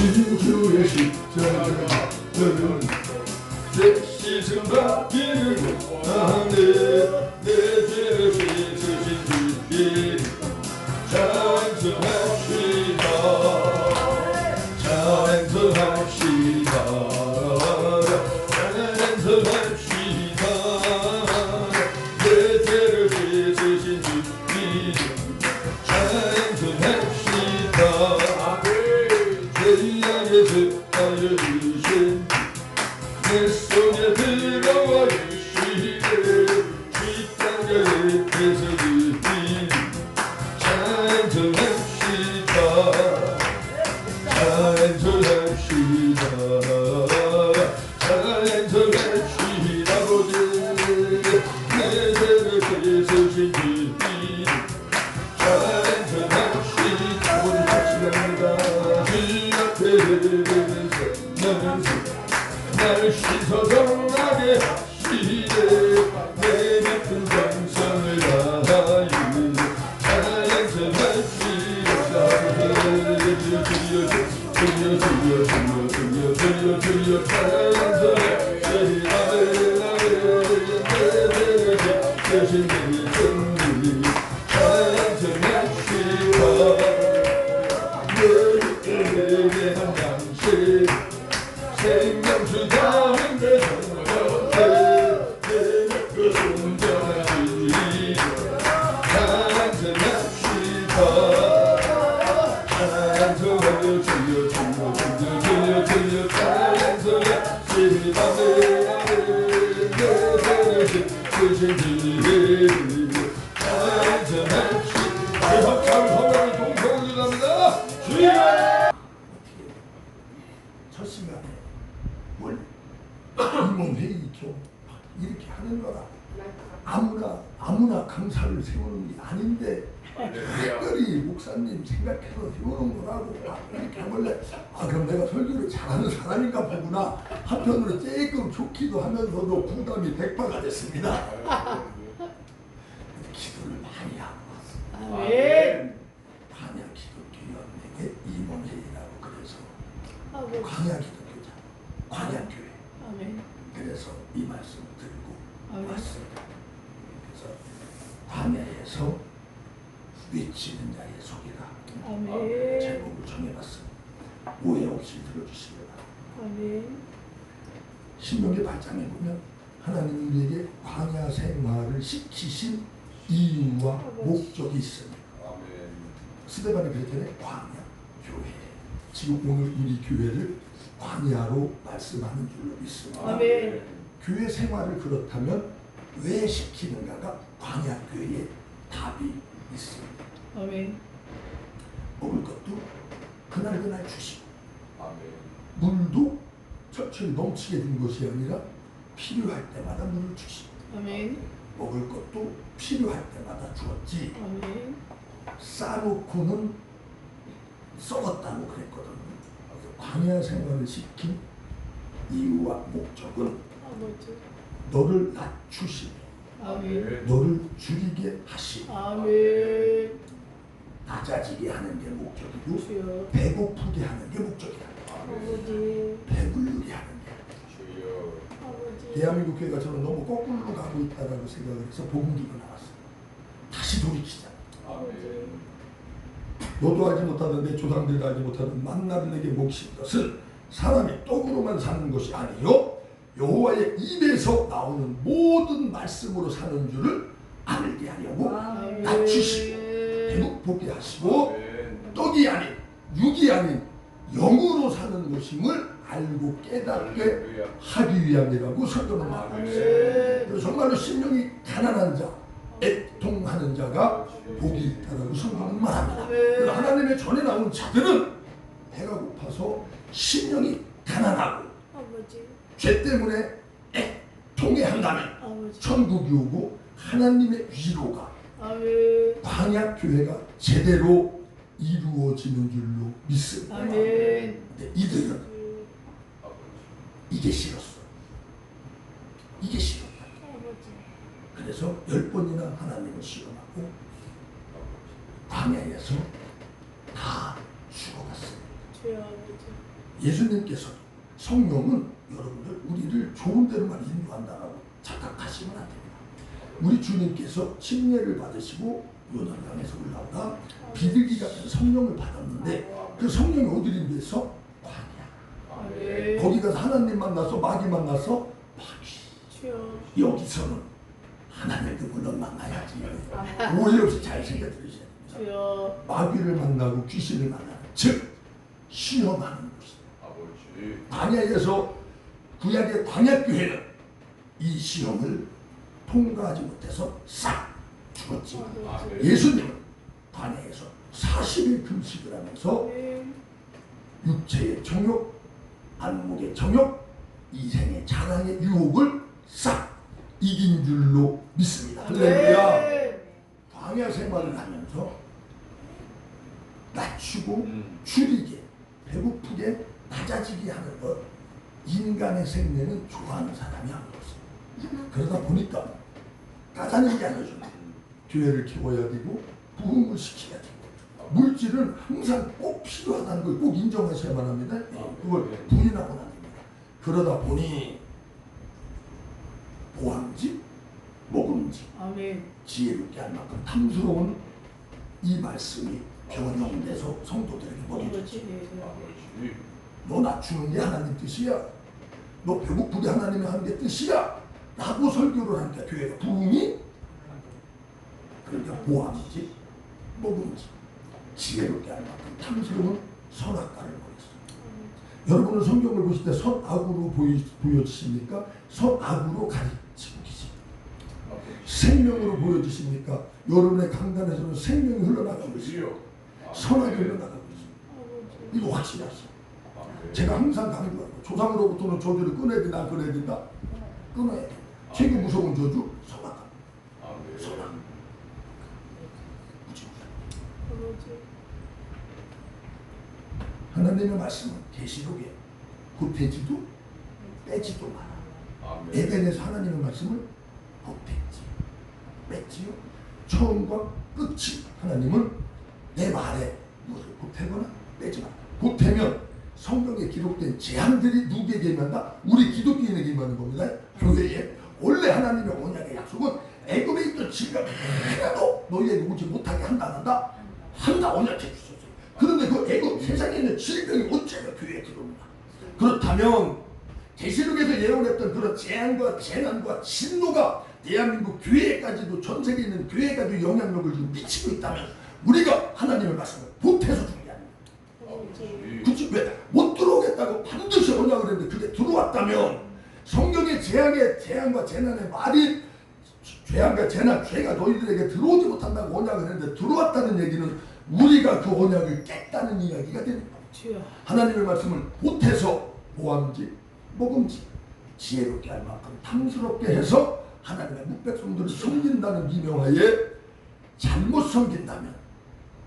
주의 십자가는 내 씻음 받기를 원하네. 내 죄를 씻으신 주님 찬송합시다. 찬송합시다. 찬송합시다. 내 죄를 씻으신 주님 찬송합시다. 죄악에서 살려주신 내 손에 들어와 주시네. 십자가에 배서주님 찬송합시다. 찬송합시다. 찬송합시다. 아버지 내 죄를 씻으신 주님 찬송합시다. 우리 같이 갑니다. 주 앞에 들으면서 날 씻어정하게 하시네. 내 깊은 정성을 다하여 찬송합시다. 주여 찬송합시다. 대신 주님 찬송합시다. 너희에게 한 양식 생명 주자는데 정말 그 온전한 주님 찬송합시다. 찬송하여 주여 찬송합시다. 내 죄를 씻으신 주님 찬송합시다. 박수를 성령을 동성으로 합니다. 주여. 첫 시간에 뭘 임원회의 좀 이렇게 하는 거라. 아무나 강사를 세우는 게 아닌데 특별히 목사님 생각해서 세우는 거라고 이렇게 하길래 그럼 내가 설교를 잘하는 사람인가 보구나. 한편으로 조금 좋기도 하면서도 부담이 100%가 됐습니다. 기도를 많이 하고 왔습니다. 아멘. 광야 기독교연맹의 임원회의라고 그래서 광야 기독교자, 광야교회. 아멘. 그래서 이 말씀을 들고 아멘. 왔습니다. 그래서 광야에서 외치는 자의 소리라 아멘. 제목을 정해봤습니다. 오해 없이 들어주십니다. 아멘. 신명기 8장에 보면 하나님이 우리에게 광야 생활을 시키신 이유와 목적이 있습니다. 스데반이 그랬잖아요. 광야 교회. 지금 오늘 우리 교회를 광야로 말씀하는 줄로 믿습니다. 아멘. 교회 생활을 그렇다면 왜 시키는가가 광야 교회의 답이 있습니다. 아멘. 먹을 것도 그날 주시고 물도 철철 넘치게 된 것이 아니라 필요할 때마다 물을 주시고 아멘. 먹을 것도 필요할 때마다 주었지 아멘. 싸놓고는 썩었다고 그랬거든요. 광야 생활을 시킨 이유와 목적은 아버지. 너를 낮추시며 아멘. 너를 줄이게 하시고 아멘. 낮아지게 하는 게 목적이고 주여. 배고프게 하는 게 목적이다. 아버지. 배부르게 하는 게. 아버지. 대한민국 교회가 저는 너무 거꾸로 가고 있다라고 생각을 해서 복음 기도 나왔어요. 다시 돌이키자. 아버지. 너도 알지 못하는 내 조상들도 알지 못하는 만나를 내게 먹이신 것은 사람이 떡으로만 사는 것이 아니요 여호와의 입에서 나오는 모든 말씀으로 사는 줄을 알게 하려고 낮추시고 배고프게 하시고 떡이 아닌 육이 아닌 영으로 사는 것임을 알고 깨닫게 하기 위함이라고 설교는 말하고 있어요. 그래서 정말로 심령이 가난한 자, 애통하는 자가 복이 있다라고 성경은 말합니다. 그래서 하나님의 전에 나온 자들은 배가 고파서 심령이 가난하고 아버지. 죄 때문에 애통해 한다면 아버지. 천국이 오고 하나님의 위로가 아멘. 광야 교회가 제대로 이루어지는 줄로 믿습니다. 아멘. 근데 이들은 이게 싫었어. 이게 싫었다. 그래서 10번이나 하나님을 시험하고 광야에서 다 죽어갔습니다. 주여 아버지. 예수님께서 성령은 여러분들 우리를 좋은 데로만 인도한다라고 착각하시면 안 됩니다. 우리 주님께서 침례를 받으시고 요단강에서 올라오다 비둘기 같은 성령을 받았는데 그 성령이 어디를 위해서? 광야. 아멘. 거기 가서 하나님 만나서 마귀 만나서 마귀. 주여. 여기서는 하나님도 물론 만나야지. 오해 없이 잘 생겨 들으셔야 됩니다. 주여. 마귀를 만나고 귀신을 만나는 즉 시험하는 것이다. 아버지. 광야에서 구약의 광야교회는 이 시험을 통과하지 못해서 싹 죽었지만 아버지. 예수님은 광야에서 40일 금식을 하면서 아멘. 육체의 정욕, 안목의 정욕, 이생의 자랑의 유혹을 싹 이긴 줄로 믿습니다. 할렐루야. 아멘. 광야 생활을 하면서 낮추고 음. 줄이게 배고프게 낮아지게 하는 것 인간의 생명은 좋아하는 사람이 안 그렇습니다. 그러다 보니까 까다는 게 아니죠. 교회를 키워야 되고 부흥을 시켜야 되고 물질은 항상 꼭 필요하다는 걸 꼭 인정하셔야만 합니다. 그걸 부인하고는 안 됩니다. 그러다 보니 보암직, 먹음직, 아멘. 지혜롭게 할 만큼 탐스러운 이 말씀이 변형돼서 성도들에게 먹여졌지. 아버지. 너 낮추는 게 하나님 뜻이야. 너 배고프게 하나님이 하는 게 뜻이야. 라고 설교를 하니까 교회가 부흥이 그러니까 보암직, 먹음직, 지혜롭게 할 만큼 탐스러운 선악과를 먹였어. 여러분은 성경을 보실 때 선악으로 보여지십니까? 선악으로 가르치고 계십니까? 생명으로 보여지십니까? 여러분의 강단에서는 생명이 흘러나가고 있어요. 선악이 흘러나가고 있어요. 이거 확실하시죠? 제가 항상 강조하고 조상으로부터는 저주를 끊어야 된다, 끊어야 된다? 끊어야 된다. 제일 무서운 저주? 선악. 선악. 아버지. 하나님의 말씀은 계시록에 보태지도 빼지도 마라. 에덴에서 하나님의 말씀을 보태지 뺐지요. 처음과 끝이 하나님은 내 말에 무엇을 보태거나 빼지 마라. 보태면 성경에 기록된 재앙들이 누구에게 임한다? 우리 기독교인에게 임하는 겁니다. 교회에. 원래 하나님의 언약의 약속은 애굽에 있던 질병이 하나도 너희에게 오지 못하게 한다 안 한다? 한다. 언약해 주셨어요. 그런데 그 애굽 세상에 있는 질병이 어째가 교회에 들어옵니다. 그렇다면 계시록에서 예언했던 그런 재앙과 재난과 진노가 대한민국 교회까지도 전 세계에 있는 교회까지도 영향력을 지금 미치고 있다면 우리가 하나님의 말씀을 보태서 주는 게 아닙니다. 아버지. 그치? 왜? 못 들어오겠다고 반드시 언약을 했는데 그게 들어왔다면 성경의 재앙과 재난의 말이 재앙과 재난, 죄가 너희들에게 들어오지 못한다고 언약을 했는데 들어왔다는 얘기는 우리가 그 언약을 깼다는 이야기가 됩니다. 주여. 하나님의 말씀을 보태서 보암직, 먹음직, 지혜롭게 할 만큼 탐스럽게 해서 하나님의 묵백성들을 섬긴다는 미명하에 잘못 섬긴다면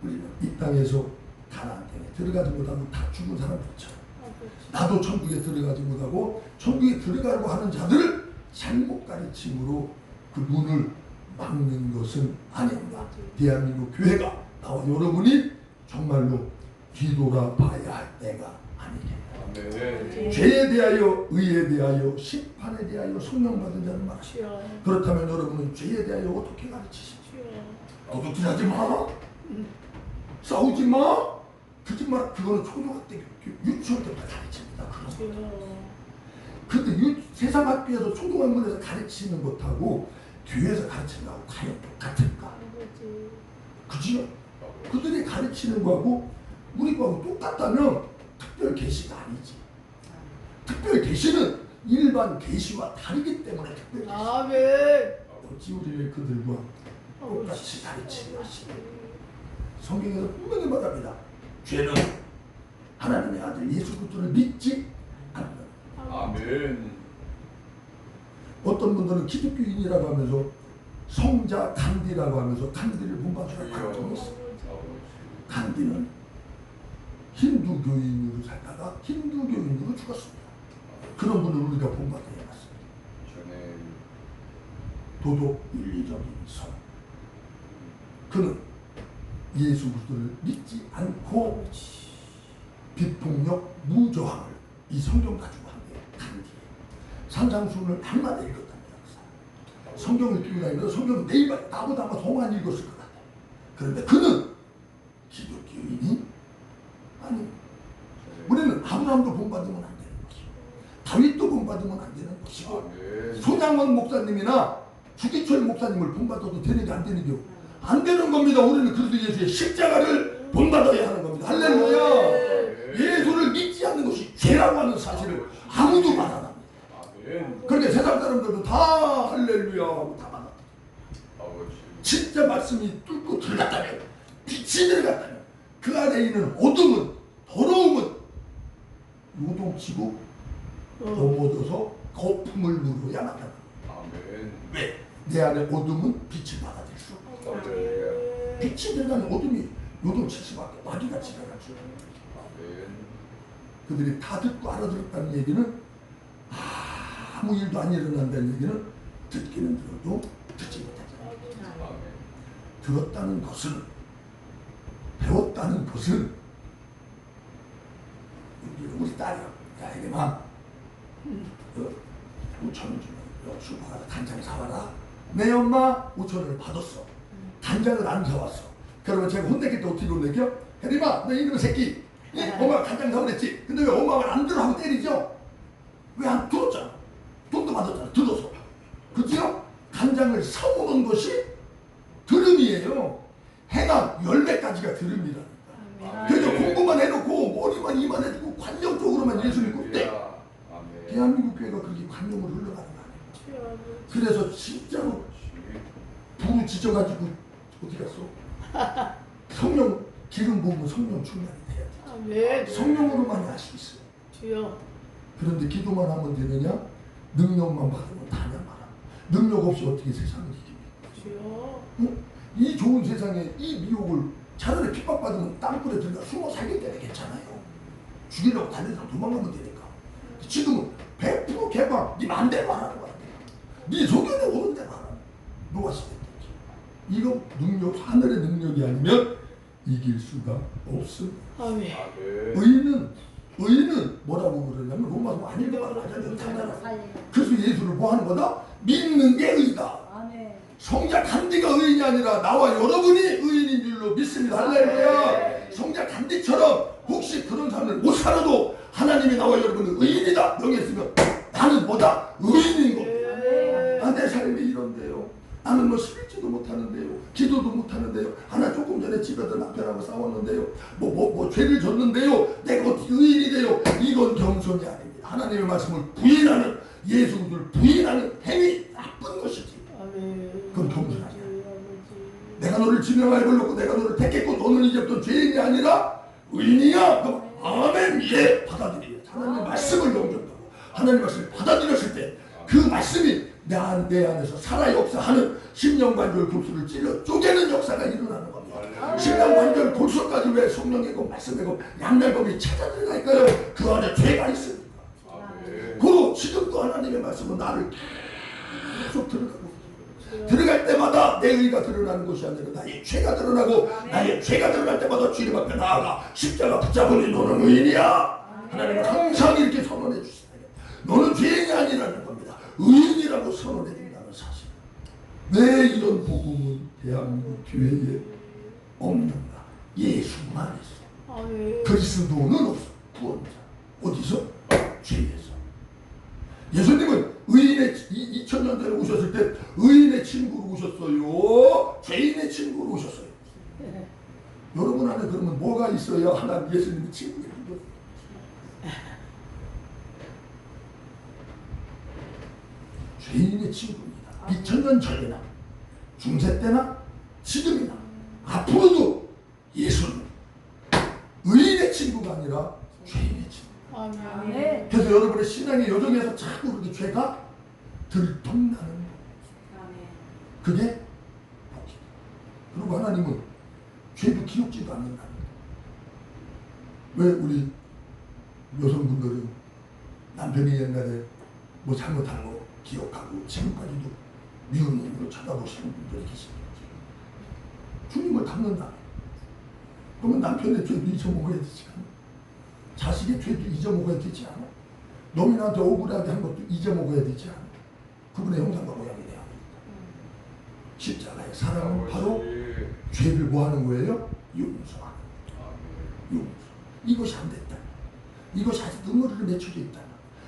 우리는 이 땅에서 가나안 땅에 들어가지 못하고 다 죽은 사람들처럼 나도 천국에 들어가지 못하고 천국에 들어가려고 하는 자들을 잘못 가르침으로 그 문을 막는 것은 아닙니다. 대한민국 교회가 나와 여러분이 정말로 뒤돌아봐야 할 때가 아니겠다. 죄에 대하여, 의에 대하여, 심판에 대하여 성령받은 자는 말하시오. 주여. 그렇다면 여러분은 죄에 대하여 어떻게 가르치시죠? 주여. 도둑질하지 마, 싸우지 마, 거짓말. 그거는 초등학교 때, 유치원 때부터 가르칩니다. 주여. 그런데 세상 학교에서 초등학문에서 가르치는 것하고 교회에서 가르치는 거하고 과연 똑같을까? 아버지. 그지요? 그들이 가르치는 거하고 우리 거하고 똑같다면 특별 계시가 아니지. 특별 계시는 일반 계시와 다르기 때문에 특별 계시. 아멘. 어찌 우리를 그들과 똑같이 가르치려 하시니. 성경에서 분명히 말합니다. 죄는 하나님의 아들 예수 그리스도를 믿지 않는. 아멘. 어떤 분들은 기독교인이라고 하면서 성자 간디라고 하면서 간디를 본받으라고 가르쳐놨어요. 간디는 힌두교인으로 살다가 힌두교인으로 죽었습니다. 그런 분을 우리가 본받아야 맞습니다. 도덕 윤리적인 성. 그는 예수 그리스도를 믿지 않고 비폭력, 무저항을 이 성경 가지고 한게 단지 산상수훈을 한마디 읽었답니다. 성경을 읽고 다니면서 성경은 내 입에 나보다 아마 더 많이 읽었을 것 같아요. 그런데 그는 기독교인이 아니, 우리는 아브라함도 본받으면 안 되는 것이고 다윗도 본받으면 안 되는 것이고 손양원 목사님이나 주기철 목사님을 본받아도 되는 게 안 되는 게 안 되는 겁니다. 우리는 그리스도 예수의 십자가를 본받아야 하는 겁니다. 할렐루야. 예수를 믿지 않는 것이 죄라고 하는 사실을 아무도 말 안 합니다. 그러니까 세상 사람들도 다 할렐루야 하고 다 말합니다. 진짜 말씀이 뚫고 들어갔다면 빛이 들어갔다면 그 안에 있는 어둠은 더러움은 요동치고 넘어져서 거품을 물어야 나타납니다. 왜? 내 안에 어둠은 빛을 받아들일 수 없다. 빛이 들어가는 어둠이 요동칠 수밖에 마귀가 지나가죠. 그들이 다 듣고 알아들었다는 얘기는 아무 일도 안 일어난다는 얘기는 듣기는 들어도 듣지 못하잖아요. 들었다는 것은 배웠다는 것은 우리 딸이요. 야에게만 5,000원 주면 슈퍼가서 간장 사와라. 내 엄마 5,000원을 받았어. 간장을 안 사왔어. 그러면 제가 혼냈을 때 어떻게 혼내겨? 혜림아 너 이놈의 새끼 엄마가 간장 사오랬지. 근데 왜 엄마가 안 들어 하고 때리죠? 왜 안 들었잖아. 돈도 받았잖아. 들어서. 그죠? 간장을 사오는 것이 들음이에요. 해가 10배까지가 들음이라니까. 그래서 공부만 해놓고 머리만 이만해주고 관념적으로만 예수 믿고 때 대한민국 교회가 그렇게 관념으로 흘러가는 거 아니에요. 그래서 진짜로 부르 지져가지고 어디 갔어? 성령 기름 부으면 성령 충만이 돼야 돼. 성령으로만 할 수 있어요. 주여. 그런데 기도만 하면 되느냐? 능력만 받으면 다냐 말아. 능력 없이 어떻게 세상을 이깁니까? 주여. 응? 이 좋은 세상에 이 미혹을 차라리 핍박받으면 땅굴에 들어가 숨어 살기 때문에 괜찮아요. 죽이려고 달려서 도망가면 되니까. 지금은 100% 개방, 네 맘대로 하라는 거야. 네 소견에 오는 대로 하라. 누가 시켰든지. 이거 능력, 하늘의 능력이 아니면 이길 수가 없습니다. 아멘. 의인은 뭐라고 그러냐면 로마서 아니면 맞아요. 그래서 예수를 뭐 하는 거다? 믿는 게 의다. 성자 간디가 의인이 아니라 나와 여러분이 의인인 줄로 믿습니다. 할렐루야. 성자 간디처럼 혹시 그런 삶을 못 살아도 하나님이 나와 여러분은 의인이다 명했으면 나는 뭐다? 의인인 겁니다. 내 삶이 이런데요. 나는 뭐 11지도 못하는데요. 기도도 못하는데요. 하나 조금 전에 집에서 남편하고 싸웠는데요. 뭐 죄를 졌는데요. 내가 어떻게 의인이 돼요? 이건 겸손이 아닙니다. 하나님의 말씀을 부인하는 예수를 부인하는 행위 나쁜 것이지. 그건 겸손이 아니야. 내가 너를 지명하여 불렀고 내가 너를 택했고 너는 이제부터 죄인이 아니라 의인이야. 그럼 아멘. 예 받아들이야. 하나님의 말씀을 영접하고 하나님의 말씀을 받아들였을 때 그 말씀이 내 안에서 살아 역사하는 심령관절 골수를 찔러 쪼개는 역사가 일어나는 겁니다. 심령관절 골수까지 왜 성령이고 말씀이고 양날검이 찾아 들어갈까요? 그 안에 죄가 있습니다. 그리고 지금도 하나님의 말씀은 나를 계속 들어갈 때마다 내 의가 드러나는 것이 아니라 나의 죄가 드러나고 나의 죄가 드러날 때마다 주님 앞에 나아가 십자가 붙잡으니 너는 의인이야. 하나님은 항상 이렇게 선언해 주시다. 너는 죄인이 아니라는 겁니다. 의인이라고 선언해 준다는 사실. 왜 이런 복음은 대한민국 교회에 없는가? 예수만 있어. 그리스도는 없어. 구원자. 어디서? 죄에서. 예수님은 의인의 2000년 전에 오셨을 때 의인의 친구로 오셨어요. 죄인의 친구로 오셨어요. 여러분 안에 그러면 뭐가 있어야 하나님 예수님의 친구예요? 죄인의 친구입니다. 2000년 전이나 중세 때나 지금이나 앞으로도 예수는 의인의 친구가 아니라 죄인의 친구. 아멘. 그래서 여러분의 신앙의 여정에서 자꾸 그렇게 죄가 들통나는 거예요. 그게 복이다. 그리고 하나님은 죄도 기억지도 않는다. 왜 우리 여성분들은 남편이 옛날에 뭐 잘못한 거 기억하고 지금까지도 미운 눈으로 쳐다보시는 분들이 계십니다. 주님을 닮는다. 그러면 남편의 죄도 잊어먹어야 되지 않나? 자식의 죄도 잊어먹어야 되지 않아? 놈이 나한테 억울하게 한 것도 잊어먹어야 되지 않아? 그분의 형상과 모양이 돼야 합니다. 십자가의 사랑은 바로 죄를 뭐하는 거예요? 용서하는 거예요. 용서. 이것이 안 됐다. 이것이 아직 눈물을 맺혀져 있다.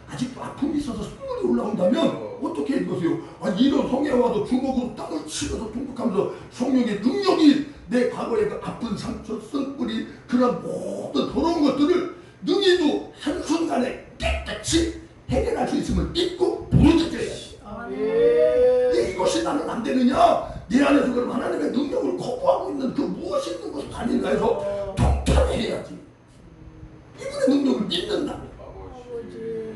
아직도 아픔이 있어서 눈물이 올라온다면 어떻게 해 이거세요? 아니 이런 성에 와도 주먹으로 땅을 치면서 통곡하면서 성령의 능력이 내 과거의 그 아픈 상처, 쓴뿌리 그런 모든 더러운 것들을 능히도 한순간에 깨끗이 해결할 수 있음을 믿고 부르짖어야지. 이것이 나는 안 되느냐? 내 안에서 그럼 하나님의 능력을 거부하고 있는 그 무엇이 있는 것이 아닌가 해서 통탄해야지. 이분의 능력을 믿는다.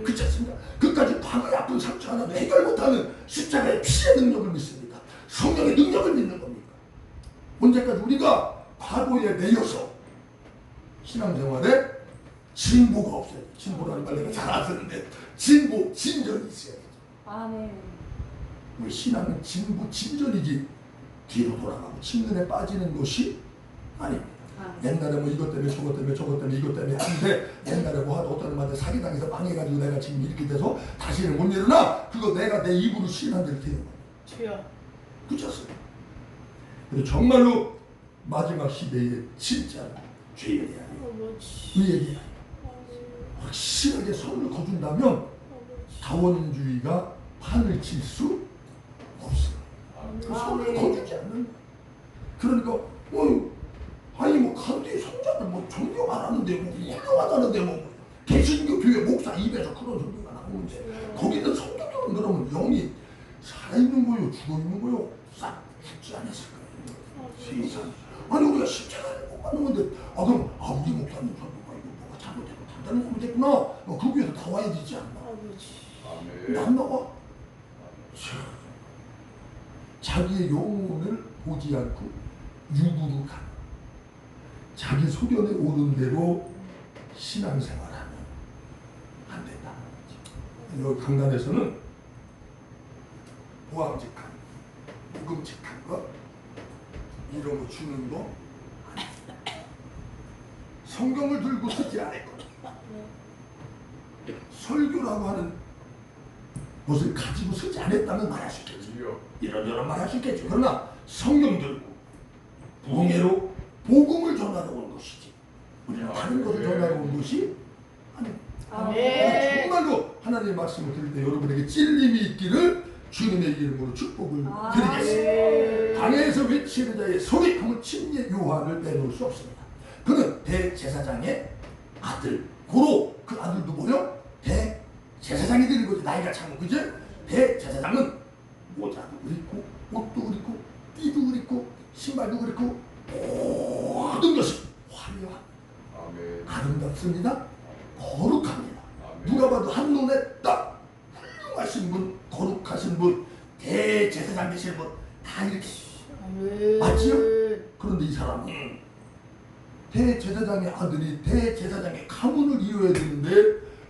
그렇지 않습니까? 그까지 과거의 아픈 상처 하나도 해결 못하는 십자가의 피의 능력을 믿습니까? 성령의 능력을 믿는 겁니까? 언제까지 우리가 과거에 매여서 신앙생활에 진보가 없어야 돼. 진보라는 말 내가 잘 안 쓰는데 진보, 진전이 있어야 돼. 아멘. 우리 신앙은 진보, 진전이지 뒤로 돌아가고 침륜에 빠지는 것이 아닙니다. 옛날에 뭐 이것 때문에 저것 때문에 저것 때문에 이것 때문에 하는데 옛날에 뭐 하도 어떤 놈한테 사기당해서 망해가지고 내가 지금 이렇게 돼서 다시는 못 일어나. 그거 내가 내 입으로 시인한 대로 되는 거예요. 주여. 그렇죠? 그리고 정말로 마지막 시대에 진짜 죄인이 아니에요. 이 얘기야. 확실하게 선을 거둔다면 다원주의가 판을 칠 수 없어요. 그 선을 거두지 않는 거야. 그러니까 아니 뭐 간디 성자를 뭐 존경 안 하는데 뭐 훌륭하다는데 뭐 개신교 교회 목사 입에서 그런 소리가 나오는데 거기 있는 성도들은 그러면 영이 살아있는 거요 죽어있는 거요 싹 죽지 않았을까요? 세상 아니 우리가 십자가를 못 받는 건데 그럼 우리 목사님 선도가 이거 뭐가 잘못되고 단단히 잘못됐구나 그 위에서 다 와야 되지 않나? 근데 안 나와. 자기의 영혼을 보지 않고 육으로 가 자기 소견에 오른 대로 신앙생활하면 안 된다는 거지. 여기 강단에서는 보암직한, 묵음직한 거 이런 거 주는 거 아니야. 성경을 들고 쓰지 않을 거. 설교라고 하는 것을 가지고 쓰지 않았다면 말할 수 있겠지. 이런저런 말할 수 있겠지. 그러나 성경 들고 부흥회로 복음을 전하러 온 것이지 우리는 다른 것을 전하러 온 것이 아닙니다. 정말로 하나님의 말씀을 들을 때 여러분에게 찔림이 있기를 주님의 이름으로 축복을 드리겠습니다. 강에서 외치는 자의 소리 하면 침례 요한을 빼놓을 수 없습니다. 그는 대제사장의 아들 고로 그 아들도 뭐요? 대제사장이 되는 거지. 나이가 차면 그지? 대제사장은 모자도 그립고 옷도 그립고 띠도 그립고 신발도 그립고 모든 것이 화려한 아름답습니다. 거룩합니다. 누가 봐도 한눈에 딱 훌륭하신 분, 거룩하신 분, 대제사장 되실 분 다 이렇게 맞지요? 그런데 이 사람은 대제사장의 아들이 대제사장의 가문을 이루어야 되는데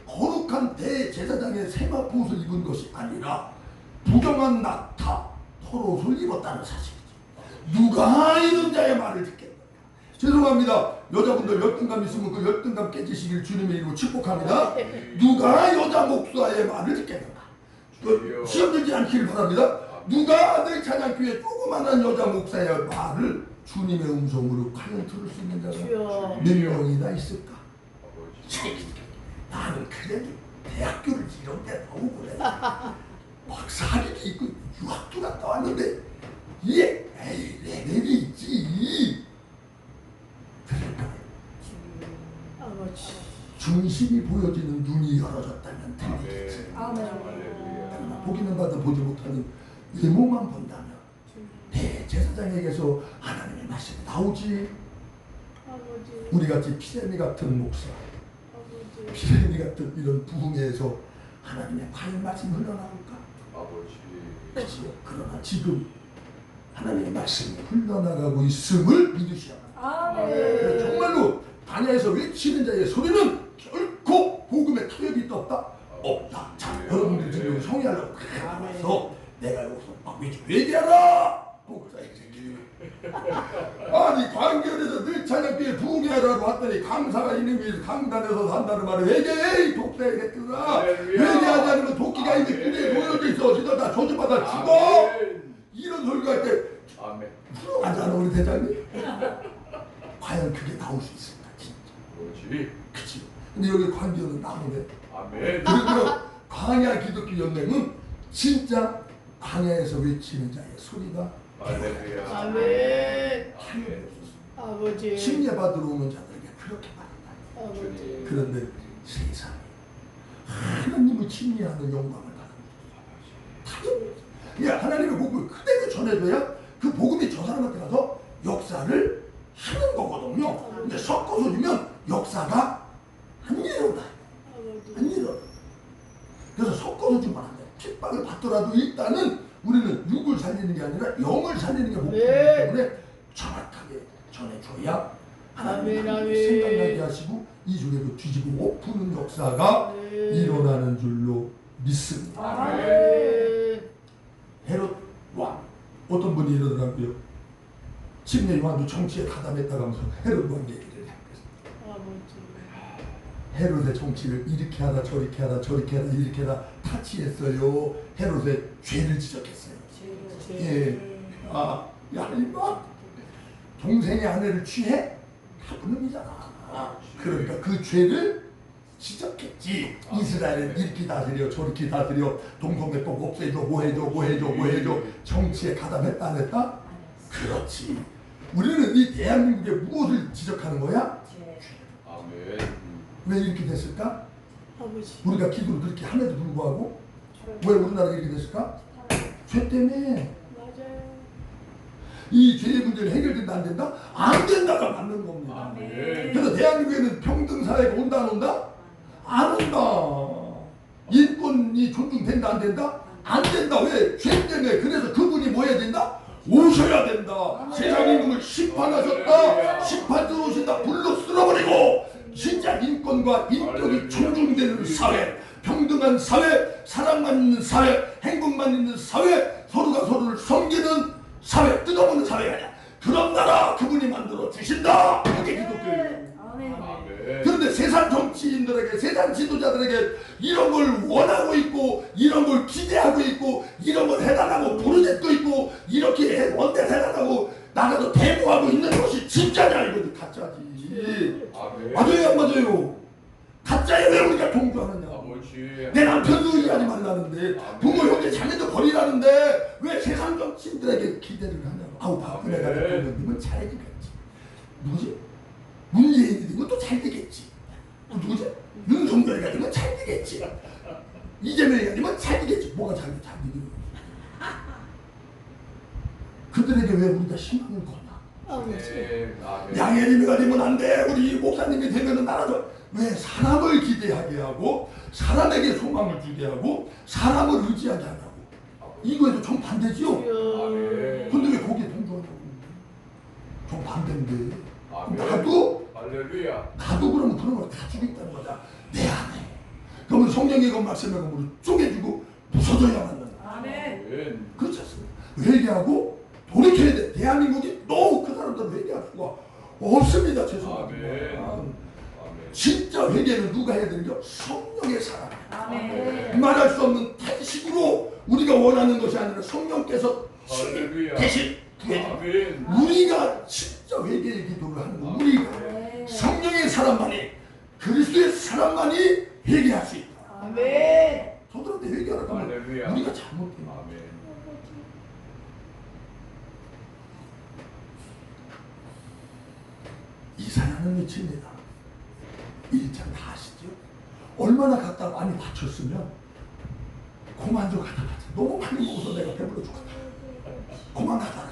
거룩한 대제사장의 세마포옷을 입은 것이 아니라 부정한 낙타, 털옷을 입었다는 사실이죠. 누가 이런 자의 말을 듣겠는가? 죄송합니다. 여자분들 열등감 있으면 그 열등감 깨지시길 주님의 이름으로 축복합니다. 누가 여자 목사의 말을 듣겠는가? 시험 들지 않기를 바랍니다. 누가 아들 찬양교회 조그만한 여자 목사의 말을 주님의 음성으로 과연 들을 수 있는 자가 몇 명이나 있을까? 나는 그래도 대학교를 이런 데 나오고 그래. 박사학위도 있고 유학도 갔다 왔는데 이게 레벨이 있지. 그러니까 중심이 보여지는 눈이 열어졌다면 들리겠지. 그러나 보기는 봐도 보지 못하는 외모만 본다면 대제사장에게서 하나님의 말씀이 나오지. 우리같이 피레미 같은 목사, 피레미 같은 이런 부흥회에서 하나님의 과연 말씀이 흘러나올까? 그렇지요. 그러나 지금 하나님의 말씀이 흘러나가고 있음을 믿으셔야 합니다. 정말로 단야에서 외치는 자의 소리는 결코 복음의 타협이 있다 없다? 없다. 자, 여러분들 지금 여기 성의하려고 그래 와서 내가 여기서 막 외치고 얘기하라! 복사에 아니 광견에서 늘 찬양교회 부흥회하러 왔더니 강사가 있는 위에서 강단에서 산다는 말을 회개해 독대했구나. 회개하지 않으면 도끼가 이제 꿀에 놓여져 있어. 진짜 다 조주받아 죽어. 이런 소리가 할 때 훌륭하잖아 우리 대장님. 과연 그게 나올 수 있을까 진짜. 그렇지. 그치. 근데 여기 광견은 나오네. 아멘. 그리고 광야 기독교 연맹은 진짜 광야에서 외치는 자의 소리가 할렐루야. 아멘. 아멘. 아버지. 침례받으러 오는 자들에게 그렇게 말한다. 아버지. 그런데 세상에 하나님을 침례하는 영광을 받는 거야. 하나님의 복음을 그대로 전해줘야 그 복음이 저 사람한테 가서 역사를 하는 거거든요. 근데 섞어서 주면 역사가 안 일어나. 안 일어나. 그래서 섞어서 주면 안 돼. 핍박을 받더라도 일단은 우리는 육을 살리는 게 아니라 영을 살리는 게 목표이기 때문에 정확하게 전해줘야 하나님이 생각나게 하시고 이 중에도 뒤집고 푸는 역사가 일어나는 줄로 믿습니다. 아멘. 헤롯 왕 어떤 분이 이러더라고요. 침례 요한도 정치에 가담했다고 하면서 헤롯 왕 얘기를 했어요. 아버지. 헤롯의 정치를 이렇게 하라 저렇게 하라 저렇게 하라 이렇게 하라 타치했어요. 헤롯의 죄를 지적했어요. 예. 아, 야 이마 동생의 아내를 취해 나쁜 놈이잖아. 그러니까 그 죄를 지적했지. 이스라엘은 이렇게 다스려 저렇게 다스려 동성애법 없애줘 뭐 해줘 정치에 가담했다 안 했다? 그렇지. 우리는 이 대한민국에 무엇을 지적하는 거야? 아멘. 왜 이렇게 됐을까? 아버지. 우리가 기도를 그렇게 함에도 불구하고 왜 우리나라가 이렇게 됐을까? 죄 때문에. 맞아요. 이 죄의 문제는 해결된다 안 된다? 안 된다가 맞는 겁니다. 아멘. 그래서 대한민국에는 평등사회가 온다 안 온다? 안 온다. 인권이 존중된다 안 된다? 안 된다. 왜? 죄 때문에. 그래서 그분이 뭐 해야 된다? 오셔야 된다. 세상 인국을 심판하셨다. 심판 들어오신다. 불로 쓸어버리고 진짜 인권과 인격이 존중되는 사회, 평등한 사회, 사랑만 있는 사회, 행복만 있는 사회, 서로가 서로를 섬기는 사회, 뜯어보는 사회가 아니야. 그런 나라 그분이 만들어 주신다. 그게 기독교예요. 아멘. 그런데 세상 정치인들에게, 세상 지도자들에게 이런 걸 원하고 있고, 이런 걸 기대하고 있고, 이런 걸 해달라고 프로젝트도 있고, 이렇게 원대 해달라고 나가서 대모하고 있는 것이 진짜냐? 이거 가짜지. 아멘. 맞아요, 안 맞아요? 가짜에 왜 우리가 동조하느냐? 아버지. 내 남편도 의지하지 말라는데, 부모 형제 자매도 버리라는데, 왜 세상 정치인들에게 기대를 하냐고. 아우, 박근혜가 대통령님은 잘해주겠지. 누구지? 문재인이 되면 또 잘 되겠지. 또 누구지? 윤석열이가 되면 잘 되겠지. 이재명이가 되면 잘 되겠지. 뭐가 잘 되겠지? 그들에게 왜 우리가 희망을 거나? 아버지. 아멘. 양혜림이가 되면 안 돼. 우리 목사님이 되면은 나라도 왜 사람을 기대하게 하고 사람에게 소망을 주게 하고 사람을 의지하게 하냐고. 이거에도 정반대지요. 아멘. 근데 왜 거기에 동조하냐고. 정반대인데. 아멘. 할렐루야. 나도 그러면 그런 걸 가지고 있다는 거다. 내 안에. 그러면 성령의 것 말씀의 검으로 쪼개주고 부서져야만 한다. 아멘. 그렇지 않습니까? 회개하고 돌이켜야 돼. 대한민국이 너무 그 사람들은 회개할 수가 없습니다. 죄송합니다. 아멘. 진짜 회개는 누가 해야 되는겨? 성령의 사람. 아멘. 말할 수 없는 탄식으로 우리가 원하는 것이 아니라 성령께서 할렐루야. 대신 구해줍니다. 아멘. 우리가 진짜 회개의 기도를 하는 거. 우리가 성령의 사람만이 그리스도의 사람만이 회개할 수 있다. 아멘. 저들한테 회개하라고 하면 할렐루야. 우리가 잘못된 거야. 아멘. 이사야는 미칩니다. 1장 다 아시죠? 얼마나 갖다 많이 바쳤으면 그만 좀 가다 가자. 너무 많이 먹어서 내가 배불러 죽겠다. 그만 가자.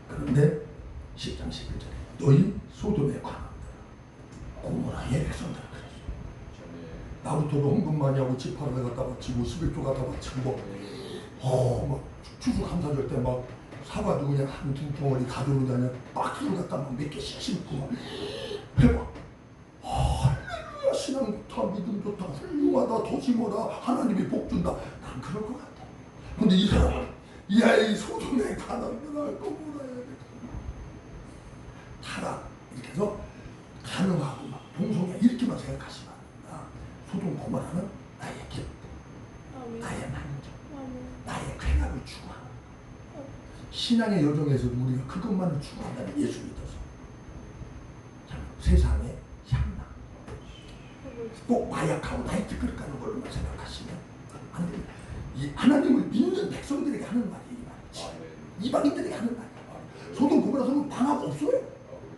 그런데 10장 11절에 너희 소돔의 관원들 고모라의 백성들 그랬어. 나루토도 헌금 많이 하고 지파를 갖다 바치고 11조 갖다 바치고 막 추수감사절 때 막 사과도 그냥 한 둥덩어리 가져오는 아니라 박스를 갖다 막 몇 개씩 심고 막 해봐. 할렐루야 신앙 좋다 믿음 좋다 훌륭하다 더 심어라 하나님이 복 준다. 난 그럴 것 같아. 근데 이 사람은 야이 소돔에 관한들아 꼬물어야 돼. 타락 이렇게 해서 가능하고 막 동성애 이렇게만 생각하시면 소돔 고모라는 나의 길, 아멘. 나의 만족, 아멘. 나의 쾌락을 추구하는 신앙의 여정에서도 우리가 그것만을 추구한다는 예수 믿어서 참 세상의 향락 아버지. 꼭 마약하고 나이트 끌 가는 걸로만 생각하시면 안 됩니다. 이 하나님을 믿는 백성들에게 하는 말이에요. 이 말이지. 이방인들에게 하는 말이에요. 소돔 고모라서는 방학 없어요.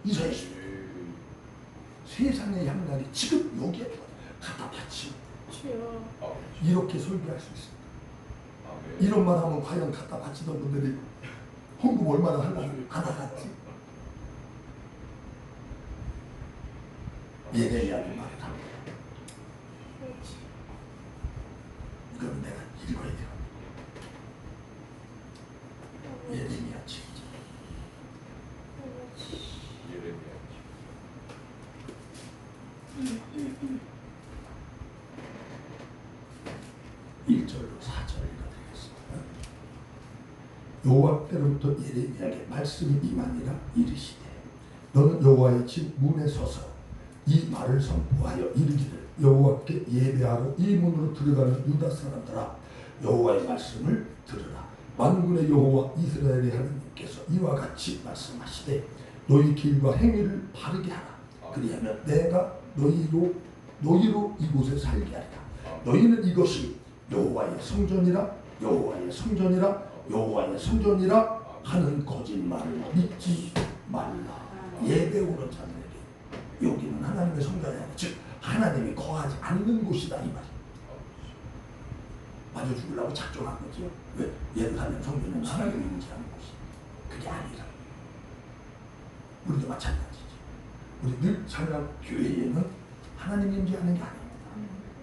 이스라엘 세상의 향락이 지금 여기에 갖다 바치고 주여. 이렇게 설교할 수 있습니다. 이런 말 하면 과연 갖다 바치던 분들이 헌금 얼마나 하려고 안 하겠지? 예레미야도 말을 합니다. 아버지. 이건 내가 읽어야 돼요. 예레미야 7장. 아버지. 1절로 4절 읽어드리겠습니다. 여호와께로부터 예레미야에게 말씀이 임하니라 이르시되 너는 여호와의 집 문에 서서 이 말을 선포하여 이르기를 여호와께 예배하러 이 문으로 들어가는 유다 사람들아 여호와의 말씀을 들으라. 만군의 여호와 이스라엘의 하나님께서 이와 같이 말씀하시되 너희 길과 행위를 바르게 하라. 그리하면 내가 너희로 이곳에 살게 하리라. 너희는 이것이 여호와의 성전이라 여호와의 성전이라 여호와의 성전이라 하는 거짓말을 믿지 말라. 예배오는 자들에게 여기는 하나님의 성전이 아니라 즉 하나님이 거하지 않는 곳이다 이 말이에요. 맞아 죽으려고 작정한 거죠. 왜? 예루살렘 성전은 하나님이 임재하는 곳이 그게 아니라 우리도 마찬가지죠. 우리 늘 찬양 교회에는 하나님 임재하는 게 아닙니다.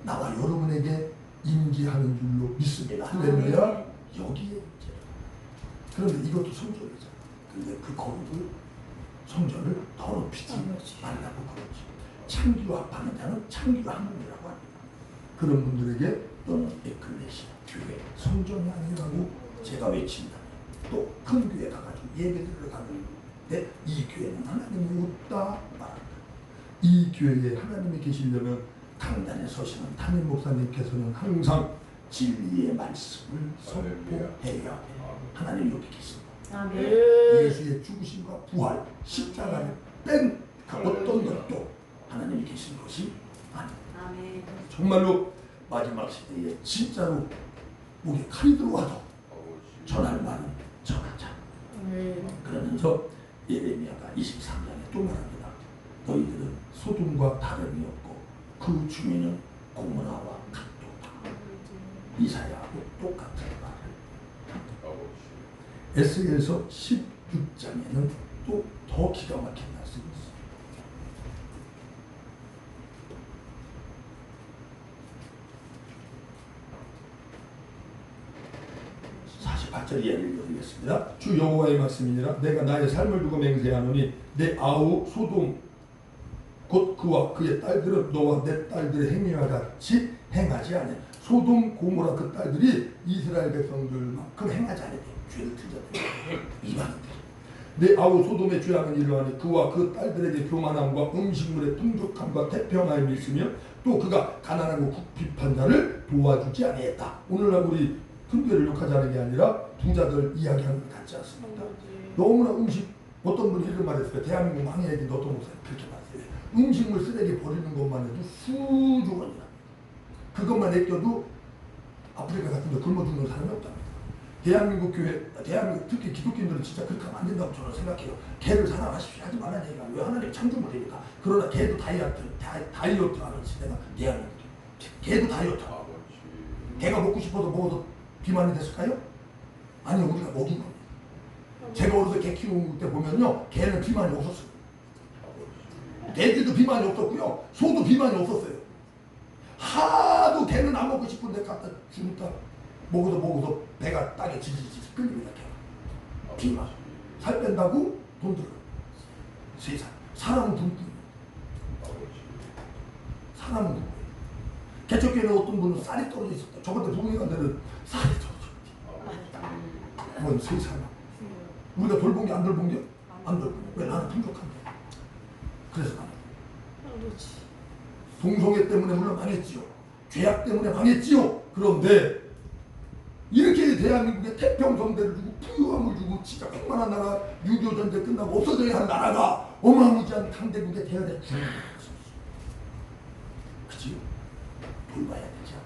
나와 여러분에게 임재하는 줄로 믿습니다. 할렐루야. 여기에 임재. 그런데 이것도 성전이잖아. 근데 그 거룩을 성전을 더럽히지 말라고 그러지. 창기화하는 자는 창기화하는이라고 합니다. 그런 분들에게 너는 에클레시아 교회 성전이 아니라고 제가 외친다면 또 큰 교회 가가지고 예배드리러 가는데 이 교회는 하나님이 없다 말한다. 이 교회에 하나님이 계시려면 강단에 서시는 담임 목사님께서는 항상 진리의 말씀을 선포해야 해. 하나님이 여기 계십니다. 아멘. 예수의 죽으심과 부활, 십자가를 뺀 어떤 것도 하나님이 계신 것이 아닙니다. 아멘. 정말로 마지막 시대에 진짜로 우리 칼이 들어와도 전할 말은 전하자. 그러면서 예레미야가 23장에 또 말합니다. 너희들은 소돔과 다름이 없고 그 주민은 고모라와 같도다. 이사야하고 똑같은 말을 에스겔서 16장에는 또 더 기가 막힌 말씀이 있습니다. 48절 이하를 읽어드리겠습니다. 주 여호와의 말씀이니라 내가 나의 삶을 두고 맹세하노니 내 아우 소돔 곧 그와 그의 딸들은 너와 내 딸들의 행위와 같이 행하지 않아. 소돔 고모라 그 딸들이 이스라엘 백성들만큼 행하지 않아. 죄를 틀렸대. 이방인들. 내 아우 소돔의 죄악은 이러하니 그와 그 딸들에게 교만함과 음식물의 풍족함과 태평함이 있으며 또 그가 가난하고 궁핍한 자를 도와주지 아니했다. 오늘날 우리 큰교회를 욕하지 않은 게 아니라 부자들 이야기하는 것 같지 않습니까? 너무나 음식 어떤 분이 이런 말 했어요. 대한민국 망해야지 너도 목사님 그렇게 말했어요. 음식물 쓰레기 버리는 것만 해도 수조 원이라. 그것만 아껴도 아프리카 같은 데 굶어 죽는 사람이 없답니다. 대한민국 교회, 대한민국 특히 기독교인들은 진짜 그렇게 하면 안 된다고 저는 생각해요. 개를 사랑하십시오 하지 말라는 얘기가 왜 하나님 창조물 되니까. 그러나 개도 다이어트 하는 시대가 대한민국. 개도 다이어트 하고. 개가 먹고 싶어서 먹어도 비만이 됐을까요? 아니요, 우리가 먹인 겁니다. 제가 어렸을 때 개 키울 때 보면요, 개는 비만이 없었어요. 돼지도 비만이 없었고요, 소도 비만이 없었어요. 하도 개는 안 먹고 싶은데 갖다 주니까 먹어서 배가 땅에 지지직 끌립니다. 개가 비만, 살 뺀다고 돈 들어요. 세상 사람은 굶고 사람은 굶고 개척교회는 어떤 분은 쌀이 떨어져 있었다. 저번에 부흥회관 데는 쌀이 떨어져 있었다. 뭔 세상아. 우리가 돌본 게 안 돌본 게? 안 돌본 게. 왜? 나는 풍족한데. 그래서 나는 아버지. 동성애 때문에 물론 망했지요. 죄악 때문에 망했지요. 그런데 이렇게 대한민국에 태평성대를 주고 부유함을 주고 진짜 풍만한 나라 6.25 전쟁 끝나고 없어져야 할 나라가 어마무지한 강대국의 대열에 주는 거지. 그치? 돌봐야 되지 않나.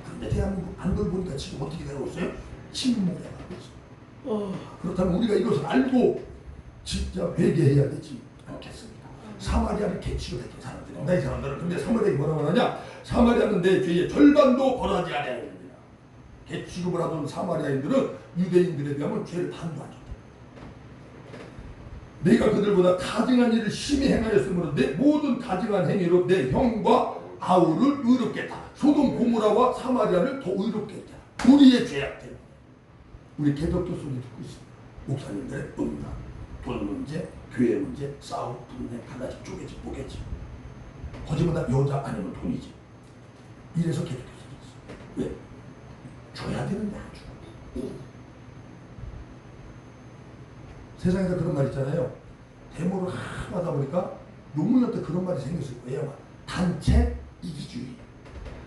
그런데 대한민국 안 돌보니까 지금 어떻게 되고 있어요? 침묵에 가고 있어요. 그렇다면 우리가 이것을 알고 진짜 회개해야 되지 않겠습니까? 사마리아를 개치고 했던 사람들입니다. 이 사람들은. 근데 사마리아가 뭐라고 하냐? 사마리아는 내 죄의 절반도 벌하지 않아야 됩니다. 개취급을 하던 사마리아인들은 유대인들에 비하면 죄를 반도 안 졌다. 내가 그들보다 가증한 일을 심히 행하였으므로 내 모든 가증한 행위로 내 형과 아우를 의롭겠다. 소돔 고모라와 사마리아를 더 의롭게 했다. 우리의 죄악 때문에. 우리 개독교 소리 듣고 있습니다. 목사님들의 음란, 돈 문제, 교회 문제, 싸움, 분내, 하나씩 쪼개지, 뽀개지. 거짓보다 여자 아니면 돈이지. 이래서 개독교 소리 있어. 왜? 줘야 되는데 안 줘. 세상에서 그런 말 있잖아요. 데모를 하도 하다 보니까 노무현한테 그런 말이 생겼을 거예요. 단체 이기주의.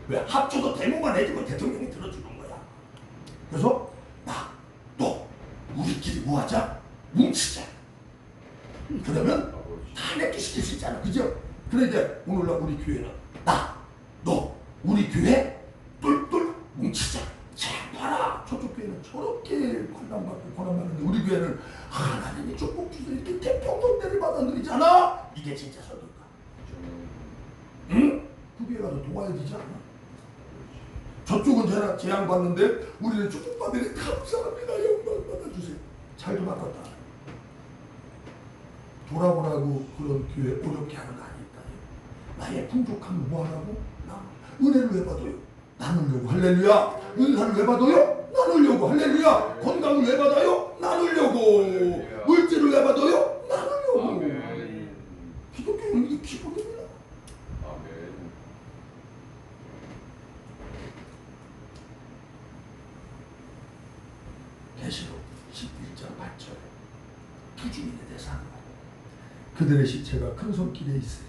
왜? 합쳐서 데모만 해주면 대통령이 들어주는 거야. 그래서 너 우리끼리 뭐하자? 뭉치자. 그러면 다 내게 시킬 수 있잖아. 그죠? 그래 이제 오늘날 우리 교회는 너 우리 교회 똘똘 뭉치자. 참 봐라. 저쪽 교회는 저렇게 권한받고 권한받는데 우리 교회는 하나님이 축복 주셔서 이렇게 태평성대를 받아들이잖아. 이게 진짜 설교일까? 응? 그 교회 가서 도와야 되지 않나? 저쪽은 재앙받는데 우리는 축복받으니 감사합니다. 영광 받아주세요. 잘도 바꿨다. 돌아보라고 그런 교회 어렵게 하는 거 아닐까요? 나의 풍족함을 뭐하라고? 은혜를 왜 받아요? 나누려고. 할렐루야. 은사를 왜 받아요? 나누려고. 할렐루야. 건강을 왜 받아요? 나누려고. 물질을 왜 받아요? 나누려고. 기독교는 이게 기본입니다. 계시록 11장 8절에 부주민에 대해서 하는 거예요. 그들의 시체가 큰 손길에 있으니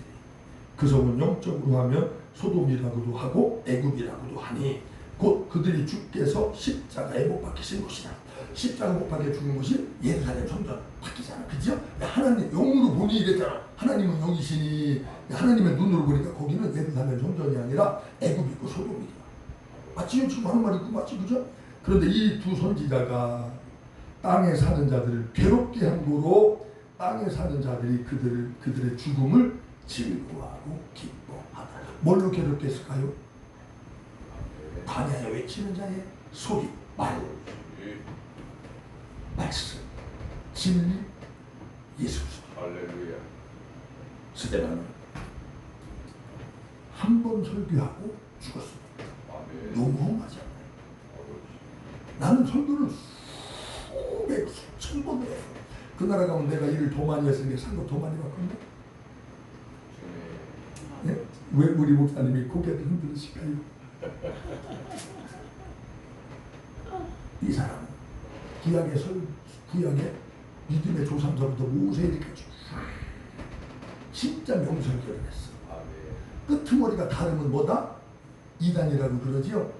그 성은 영적으로 하면 소돔이라고도 하고 애굽이라고도 하니 곧 그들이 주께서 십자가에 못 박히신 곳이다. 십자가 못 박혀 죽은 곳이 예루살렘 성전 바뀌잖아. 그죠? 하나님 영으로 보니 이랬잖아. 하나님은 영이시니 하나님의 눈으로 보니까 거기는 예루살렘 성전이 아니라 애굽이고 소돔이야. 맞지요? 지금 하는 말이 그 맞지? 그죠? 그런데 이 두 선지자가 땅에 사는 자들을 괴롭게 함으로 땅에 사는 자들이 그들의 죽음을 즐거워하고 기뻐하다. 뭘로 괴롭게 했을까요? 광야에 외치는 자의 소리, 말씀, 진리, 예수. 할렐루야. 스데반은 한 번 설교하고 죽었습니다. 너무 험하지 않나요? 나는 설교를 수천 번 해요. 그 나라 가면 내가 일을 더 많이 했으니까 상급 더 많이 받거든요. 예? 왜 우리 목사님이 고개를 흔들으실까요? 이 사람은 구약의 믿음의 조상서부터 모세에까지 진짜 명설교를 했어. 끄트머리가 다르면 뭐다? 이단이라고 그러지요.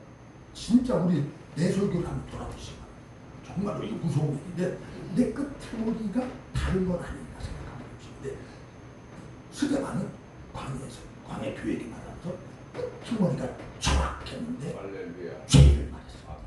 진짜 우리 내 설교를 한번 돌아보시면 정말로 이거 무서운 얘기인데 내 끄트머리가 다른 건 아닌가 생각하고 있는데 스데반은 광야 교회를 말하면서 끄트머리가 정확했는데 죄를 말했어.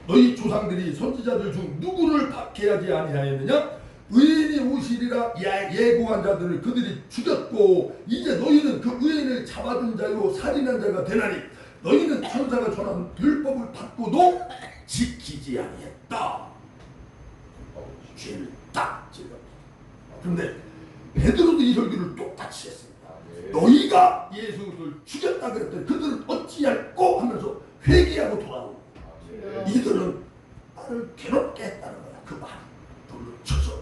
너희 조상들이 선지자들 중 누구를 박해하지 아니하였느냐? 의인이 오시리라 예고한 자들을 그들이 죽였고 이제 너희는 그 의인을 잡아둔 자요 살인한 자가 되나니 너희는 천사가 전한 율법을 받고도 지키지 아니했다. 죄를 딱 질렀다. 그런데 베드로도 이 설교를 똑같이 했습니다. 너희가 예수를 죽였다 그랬더니 그들은 어찌할꼬 하면서 회개하고 돌아오고 이들은 나를 괴롭게 했다는 거야. 그 말 돌로 쳐서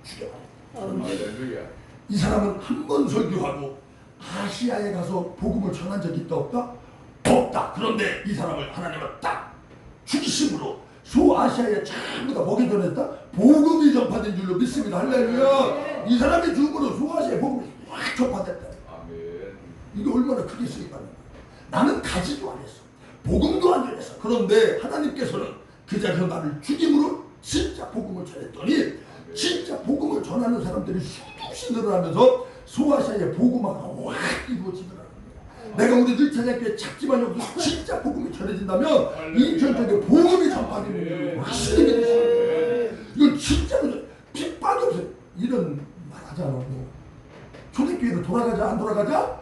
죽여버렸다. 이 사람은 한 번 설교하고 아시아에 가서 복음을 전한 적이 있다 없다? 없다. 그런데 이 사람을 하나님은 딱 죽이심으로 소아시아에 전부 다 뭐게 전했다? 복음이 전파된 줄로 믿습니다. 할렐루야. 이 사람이 죽음으로 소아시아에 복음이 확 전파됐다. 아멘. 이게 얼마나 크게 쓰임받는 거야. 나는 가지도 안 했어. 복음도 안 전했어. 그런데 하나님께서는 그 자리에서 나를 죽임으로 진짜 복음을 전했더니 진짜 복음을 전하는 사람들이 수없이 늘어나면서 소아시아의 복음화가 확 이루어지더라고요. 내가 우리 늘찬양교회 작지만 여기서 진짜 복음이 전해진다면 인천 쪽에 복음이 전파되는 걸 확실히 믿으시는 이건 진짜로 핍박이 없어요. 이런 말 하지 않고 초대교회로 돌아가자 안 돌아가자?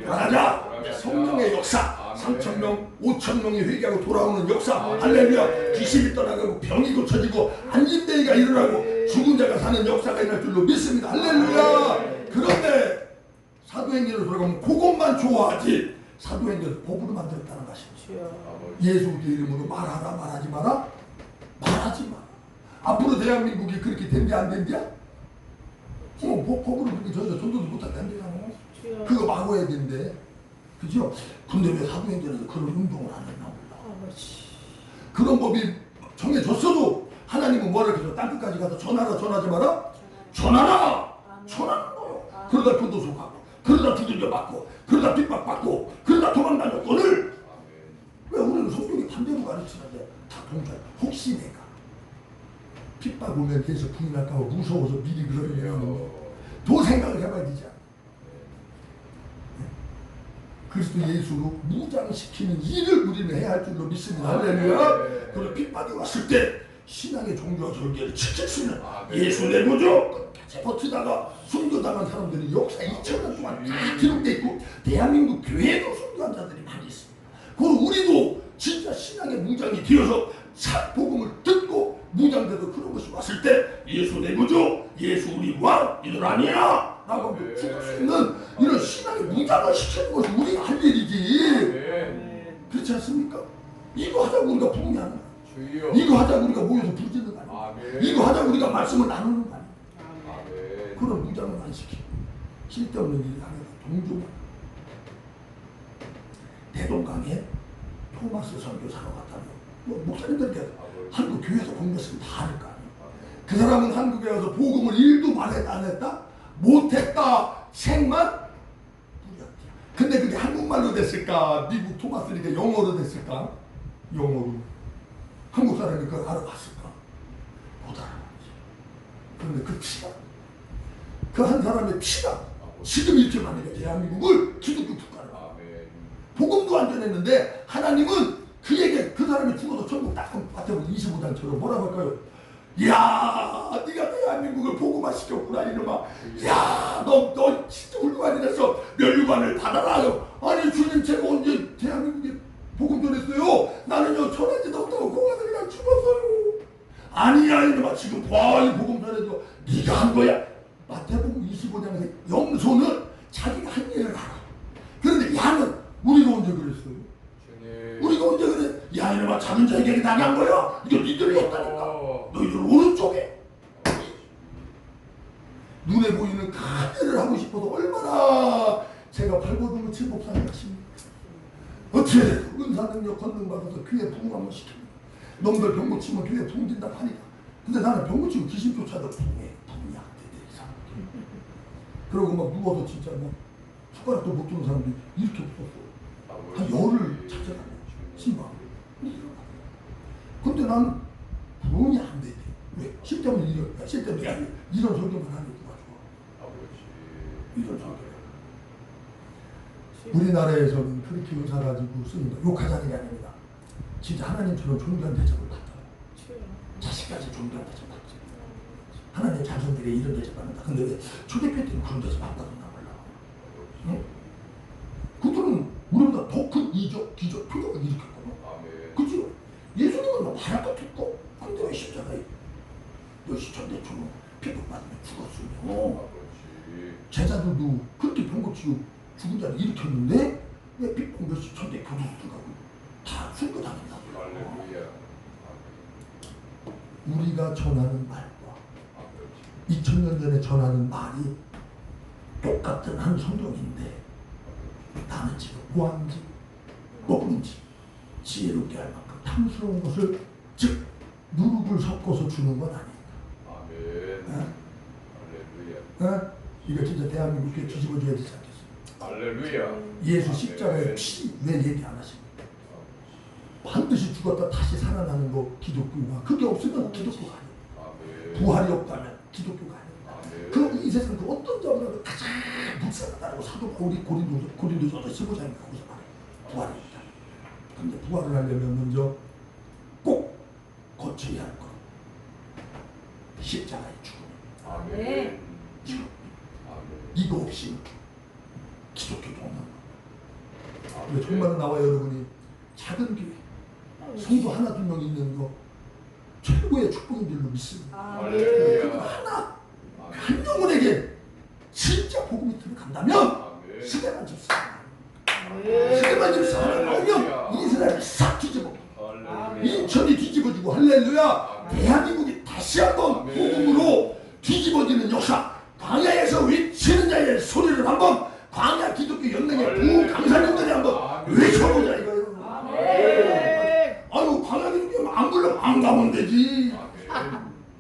돌아가자. 성령의 역사 3,000명 5,000명이 회개하고 돌아오는 역사. 할렐루야. 귀신이 떠나가고 병이 고쳐지고 안진대가 일어나고 죽은 자가 사는 역사가 일어날 줄로 믿습니다. 할렐루야. 그런데 사도행전으로 돌아가면 그것만 좋아하지 사도행전을 법으로 만들었다는 것입니다. 예수 그 이름으로 말하라 말하지 마라 말하지 마라. 앞으로 대한민국이 그렇게 된지 안 된지야? 법으로 그렇게 저희가 전도도 못하게 안 되잖아. 그거 막아야 된대. 그죠? 근데 왜 사도행전에서 그런 운동을 안 했나 몰라. 그런 법이 정해졌어도 하나님은 뭐라 그러죠? 땅끝까지 가서 전하라 전하지 마라? 전하라! 전하는 거요. 그러다 교도소 가고 그러다 두들겨 맞고 그러다 핍박받고 그러다 도망다녔거늘 왜 우리는 성경이 반대로 가르치는데 다 동작. 혹시 내가 핍박 오면 계속 부인할까 봐 무서워서 미리 그러면 더 생각을 해봐야 되지 않아. 그리스도 예수로 무장시키는 일을 우리는 해야 할 줄로 믿습니다. 할렐루야. 그리고 핍박이 왔을 때 신앙의 종교와 절개를 지킬 수 있는 예수 내보죠. 끝까지 버티다가 순교당한 사람들이 역사 2000년 동안 다 기록돼 있고 대한민국 교회도 순교한 자들이 많이 있습니다. 그리고 우리도 진짜 신앙의 무장이 되어서 참 복음을 듣고 무장돼도 그런 것이 왔을 때 예수 내보죠. 예수 우리 왕 이들 아니야. 라고 죽을 수 있는 이런 신앙의 무장을 시키는 것이 우리가 할 일이지. 그렇지 않습니까? 이거 하자고 우리가 부흥이 하는 거야. 이거 하자고 우리가 모여서 부르짖는 거 아니야. 이거 하자고 우리가 말씀을 나누는 거 아니야. 그런 무장을 안 시키고 쓸데없는 일이 아니라 동조만. 대동강에 토마스 선교사로 갔다는 뭐 목사님들께 한국 교회에서 공부했으면 다 할 거 아니야. 그 사람은 한국에 와서 복음을 일도 말했다 안 했다? 못했다 생만 뿌렸대요. 근데 그게 한국말로 됐을까? 미국 토마스니까 영어로 됐을까? 영어로. 한국 사람이 그걸 알아봤을까? 못 알아봤지. 그런데 그 피가 그 한 사람의 피가 지금 이렇게 만들어 대한민국을 기독교 국가로 복음도 안 전했는데 하나님은 그에게 그 사람이 죽어도 천국 딱 마태복음 25장처럼 뭐라고 할까요? 야, 네가 대한민국을 복음화시켰구나 이놈아. 야, 너 진짜 훌륭한 일했어. 멸류관을 받아라. 아니 주님 제가 언제 대한민국에 복음 전했어요? 나는요 전하지도 없다고 공안을 그냥 죽었어요. 아니야 이놈아 지금 봐 이 복음 전해줘. 네가 한 거야. 마태복음 25장에서 염소는 자기가 한 일을 알아. 그런데 양은 우리가 언제 그랬어요? 우리가 언제 그래? 야 이놈아 작은 자에게 당한 거야. 이거 니들이 했다니까. 너희들 오른쪽에 눈에 보이는 큰 일을 하고 싶어도 얼마나 제가 발버둥을 치고 살았습니까? 어떻게 은사 능력 권능 받아서 교회 부흥 한번 시킵니다. 놈들 병 고치면 교회 부흥 된다 하니까. 근데 나는 병 고치고 귀신 쫓아도 부흥이 안 돼. 그러고 막 누워서 진짜 막 숟가락도 못 두는 사람들이 이렇게 없었어. 한 열을 찾아가네. 심방. 근데 나는 부흥이 안 돼. 왜? 실제로는 이런 설교만 하는 게 좋아. 이런 설교. 우리나라에서는 그렇게 의사 가지고 쓰는 거 욕하자는 게 아닙니다. 진짜 하나님처럼 존귀한 대접을 받아요. 자식까지 존귀한 대접 받지. 하나님 자손들이 이런 대접 받는다. 근데 왜 초대교회 때는 그런 대접 안 받았나 몰라. 응? 그들은 우리보다 더 큰 이적, 기적, 표적을 일으켰거든. 그치? 예수님은 뭐 말할 것도 없고 근데 왜 십자가에 너시천대처럼 핍박받으면 죽었으며 제자들도 그렇게 병 고치고 죽은 자를 일으켰는데 왜 핍박 몇십천대 교도소 들어가고 다 순교당했나 몰라. 우리가 전하는 말과 2000년 전에 전하는 말이 똑같은 한 성경인데 나는 지금 뭐하는지 먹는지 지혜롭게 할 만큼 탐스러운 것을 즉 무릎을 섞어서 주는 건 아니다. 아멘. 할렐루야. 이거 진짜 대한민국 교회 뒤집어줘야 되지 않겠어요? 할렐루야. 예수 십자가의 피 왜 얘기 안 하십니까? 반드시 죽었다 다시 살아나는 거 기독교가 그게 없으면 기독교가 아니에요. 부활이 없다면 기독교가 아니에요. 그럼 이 세상 그 어떤 점으로 가장 불쌍하다고 사도 바울이 고린도전서 15장에 거기서 말해요. 부활이 없다. 근데 부활을 하려면 먼저 꼭 거쳐야 할 것. 십자가의 죽음. 아멘. 이거 없이 기독교도 없는 거예요. 근데 정말 나와 여러분이 작은 교회 성도 하나 두 명 있는 거 최고의 축복인 줄로 믿습니다. 할렐루야. 하나 한 영혼에게 진짜 복음이 들어간다면 스데반 집사 스데반 집사 하나 나오면 이스라엘이 싹 뒤집어 인천이 뒤집어지고 할렐루야. 대한민국이 다시 한번 복음으로 뒤집어지는 역사 광야에서 외치는 자의 소리를 한번 광야 기독교 연맹의 부 강사님들이 한번 외쳐보자 이거예요. 아유 광야 기독교 안 불러면 안 가면 되지.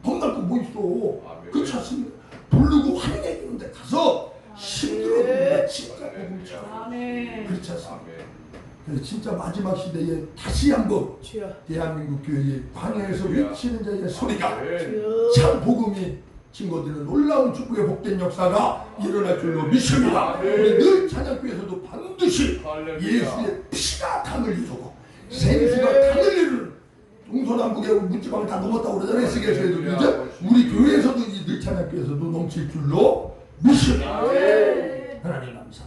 겁날 거 뭐 있어. 그렇지 않습니까? 부르고 환영해 주는데 가서 힘들어도 진짜 복음처럼. 그렇지 않습니까? 그래서 진짜 마지막 시대에 다시 한번 주여. 대한민국 교회의 광야에서 외치는 자의 소리가 주여. 참 복음이 증거되는 놀라운 축복의 복된 역사가 일어날 줄로 믿습니다. 우리 늘 찬양교에서도 반드시 예수의 피가 강을 이루고 생수가 강을 이루는 동서남북의 문지방을 다 넘었다고 그러잖아요. 세계에서도 이제 우리 교회에서도 이 늘 찬양교에서도 넘칠 줄로 믿습니다. 하나님 감사합니다.